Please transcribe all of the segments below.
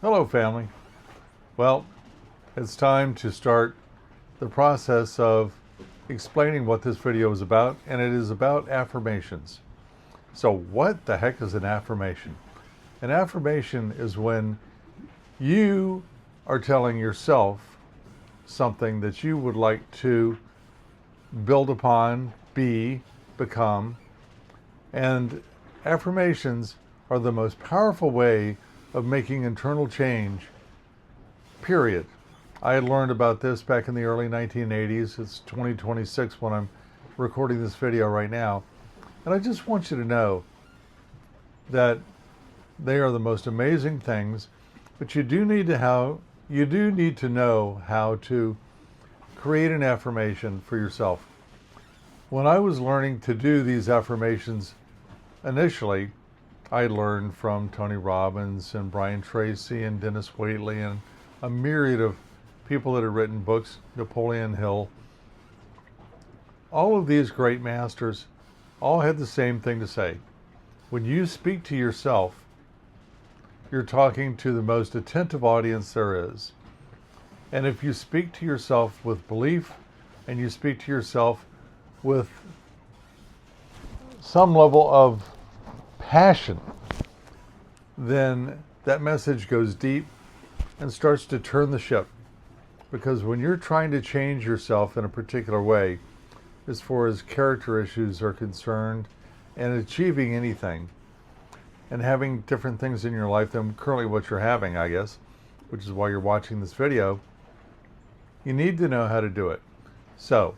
Hello, family. Well, it's time to start the process of explaining what this video is about, and it is about affirmations. So what the heck is an affirmation? An affirmation is when you are telling yourself something that you would like to build upon, become, and affirmations are the most powerful way of making internal change, period. I had learned about this back in the early 1980s. It's 2026 when I'm recording this video right now. And I just want you to know that they are the most amazing things, but you do need to know how to create an affirmation for yourself. When I was learning to do these affirmations initially, I learned from Tony Robbins and Brian Tracy and Dennis Waitley and a myriad of people that had written books, Napoleon Hill. All of these great masters all had the same thing to say. When you speak to yourself, you're talking to the most attentive audience there is. And if you speak to yourself with belief and you speak to yourself with some level of passion, then that message goes deep and starts to turn the ship. Because when you're trying to change yourself in a particular way, as far as character issues are concerned, and achieving anything, and having different things in your life than currently what you're having, I guess, which is why you're watching this video, you need to know how to do it. So,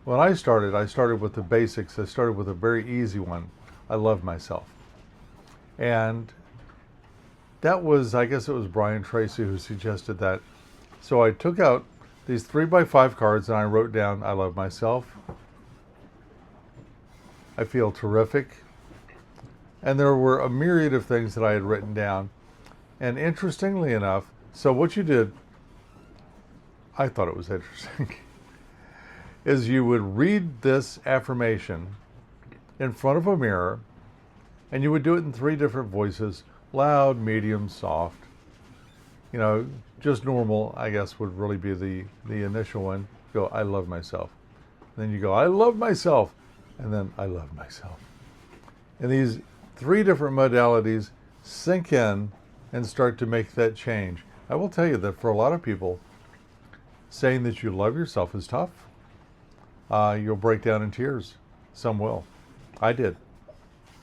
when I started with the basics. I started with a very easy one. I love myself. And that was, I guess it was Brian Tracy who suggested that. So I took out these 3x5 cards and I wrote down, I love myself. I feel terrific. And there were a myriad of things that I had written down. And interestingly enough, so what you did, I thought it was interesting, is you would read this affirmation in front of a mirror, and you would do it in 3 different voices: loud, medium, soft. You know, just normal, I guess, would really be the initial one. Go, I love myself. Then you go, I love myself. And then I love myself. And these 3 different modalities sink in and start to make that change. I will tell you that for a lot of people, saying that you love yourself is tough. You'll break down in tears. Some will. I did.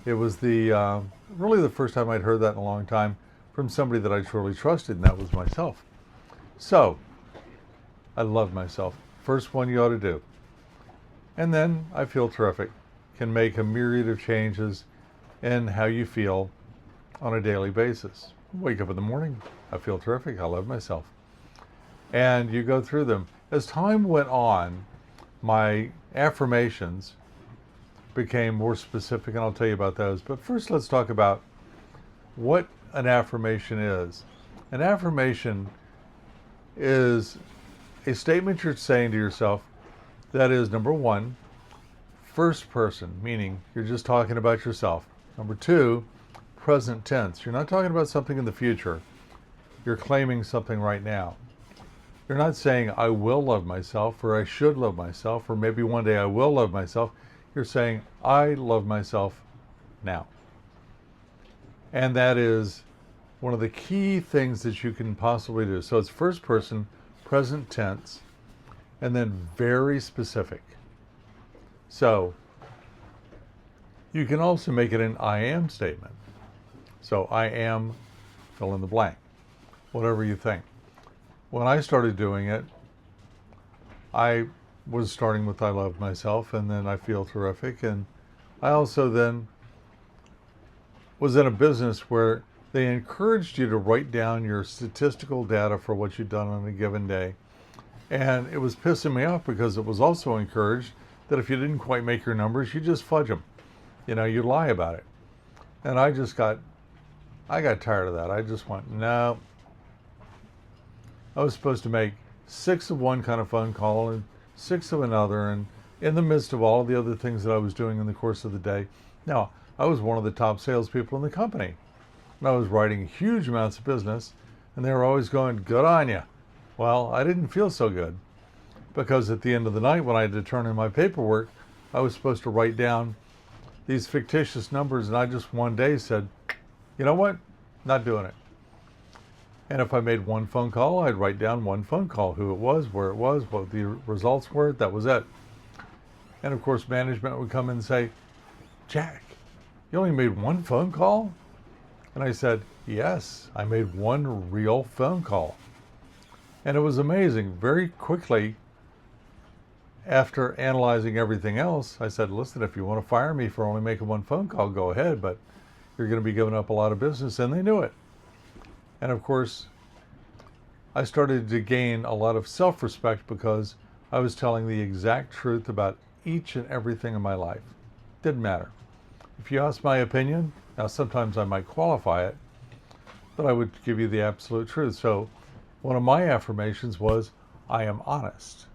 It was really the first time I'd heard that in a long time from somebody that I truly trusted, and that was myself. So, I love myself. First one you ought to do. And then I feel terrific. Can make a myriad of changes in how you feel on a daily basis. Wake up in the morning, I feel terrific. I love myself. And you go through them. As time went on, my affirmations became more specific, and I'll tell you about those. But first, let's talk about what an affirmation is. An affirmation is a statement you're saying to yourself that is, number 1, first person, meaning you're just talking about yourself. Number 2, present tense. You're not talking about something in the future. You're claiming something right now. You're not saying, I will love myself, or I should love myself, or maybe one day I will love myself. You're saying, I love myself now. And that is one of the key things that you can possibly do. So it's first person, present tense, and then very specific. So you can also make it an I am statement. So I am, fill in the blank, whatever you think. When I started doing it, I was starting with I love myself, and then I feel terrific. And I also then was in a business where they encouraged you to write down your statistical data for what you'd done on a given day. And it was pissing me off because it was also encouraged that if you didn't quite make your numbers, you just fudge them. You know, you lie about it. And I got tired of that. I just went, no. I was supposed to make 6 of one kind of phone call and 6 of another, and in the midst of all the other things that I was doing in the course of the day. Now, I was one of the top salespeople in the company. and I was writing huge amounts of business, and they were always going, good on you. Well, I didn't feel so good, because at the end of the night when I had to turn in my paperwork, I was supposed to write down these fictitious numbers, and I just one day said, you know what, not doing it. And if I made one phone call, I'd write down one phone call, who it was, where it was, what the results were, that was it. And of course, management would come in and say, Jack, you only made one phone call? And I said, yes, I made one real phone call. And it was amazing. Very quickly, after analyzing everything else, I said, listen, if you want to fire me for only making one phone call, go ahead, but you're going to be giving up a lot of business. And they knew it. And of course, I started to gain a lot of self-respect because I was telling the exact truth about each and everything in my life. Didn't matter. If you ask my opinion, now sometimes I might qualify it, but I would give you the absolute truth. So one of my affirmations was, I am honest.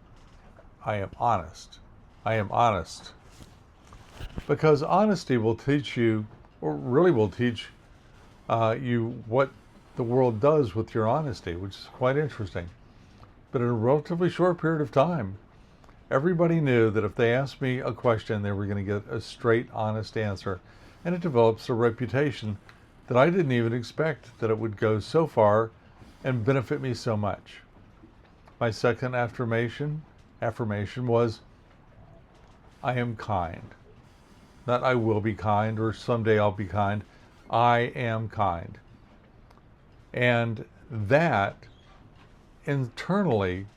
I am honest. I am honest. Because honesty will teach you, or really will teach you what the world does with your honesty, which is quite interesting. But in a relatively short period of time, everybody knew that if they asked me a question, they were going to get a straight, honest answer. And it develops a reputation that I didn't even expect that it would go so far and benefit me so much. My second affirmation was, I am kind. Not I will be kind or someday I'll be kind. I am kind. And that internally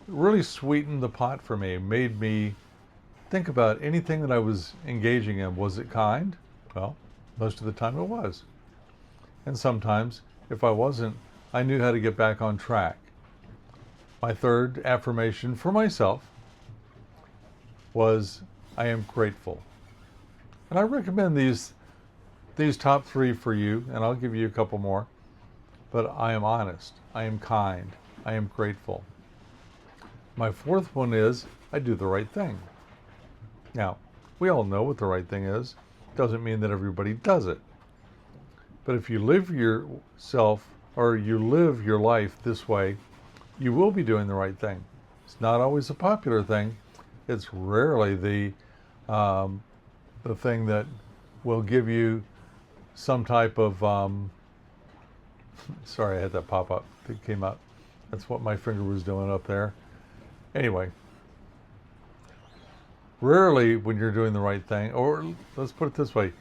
really sweetened the pot for me, made me think about anything that I was engaging in. Was it kind? Well, most of the time it was. And sometimes, if I wasn't, I knew how to get back on track. My third affirmation for myself was, I am grateful. And I recommend these top three for you, and I'll give you a couple more. But I am honest, I am kind, I am grateful. My fourth one is, I do the right thing. Now, we all know what the right thing is. Doesn't mean that everybody does it. But if you live yourself, or you live your life this way, you will be doing the right thing. It's not always a popular thing. It's rarely the thing that will give you some type of, sorry, I had that pop up. It came up. That's what my finger was doing up there. Anyway, rarely when you're doing the right thing, or let's put it this way,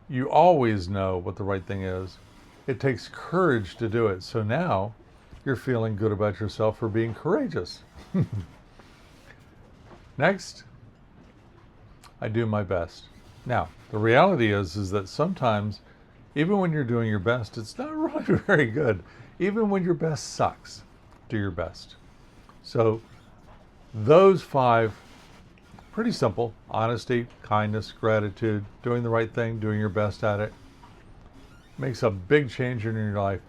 you always know what the right thing is. It takes courage to do it. So now you're feeling good about yourself for being courageous. Next, I do my best. Now, the reality is that sometimes, even when you're doing your best, it's not really very good. Even when your best sucks, do your best. So those five, pretty simple: honesty, kindness, gratitude, doing the right thing, doing your best at it, makes a big change in your life.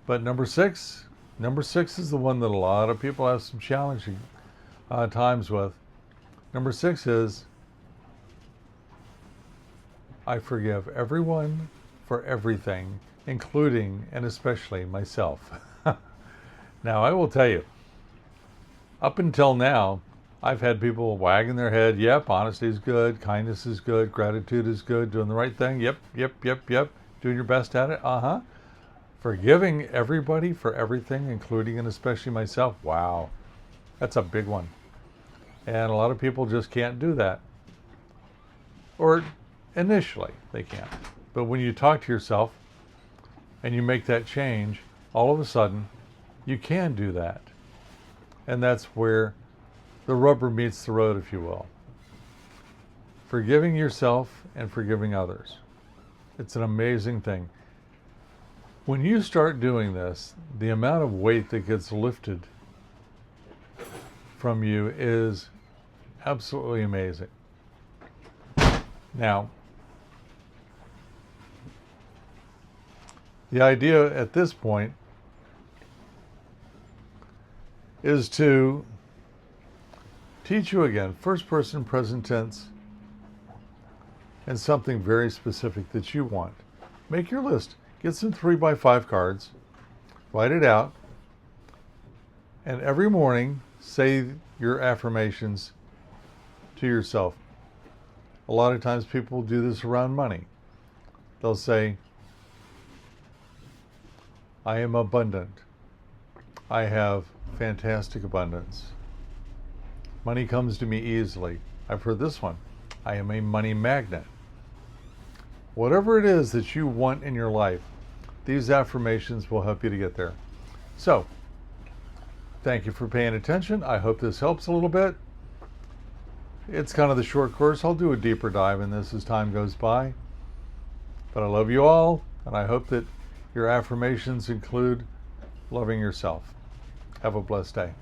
But number six is the one that a lot of people have some challenging times with. Number 6 is, I forgive everyone for everything, including and especially myself. Now, I will tell you, up until now, I've had people wagging their head, yep, honesty is good, kindness is good, gratitude is good, doing the right thing, yep, doing your best at it, forgiving everybody for everything, including and especially myself. Wow, that's a big one. And a lot of people just can't do that. Or initially, they can't. But when you talk to yourself and you make that change, all of a sudden, you can do that. And that's where the rubber meets the road, if you will. Forgiving yourself and forgiving others. It's an amazing thing. When you start doing this, the amount of weight that gets lifted from you is absolutely amazing. Now, the idea at this point is to teach you again, first person present tense, and something very specific that you want. Make your list. Get some 3x5 cards, write it out, and every morning say your affirmations to yourself. A lot of times people do this around money. They'll say, I am abundant. I have fantastic abundance. Money comes to me easily. I've heard this one. I am a money magnet. Whatever it is that you want in your life, these affirmations will help you to get there. So, thank you for paying attention. I hope this helps a little bit. It's kind of the short course. I'll do a deeper dive in this as time goes by. But I love you all, and I hope that your affirmations include loving yourself. Have a blessed day.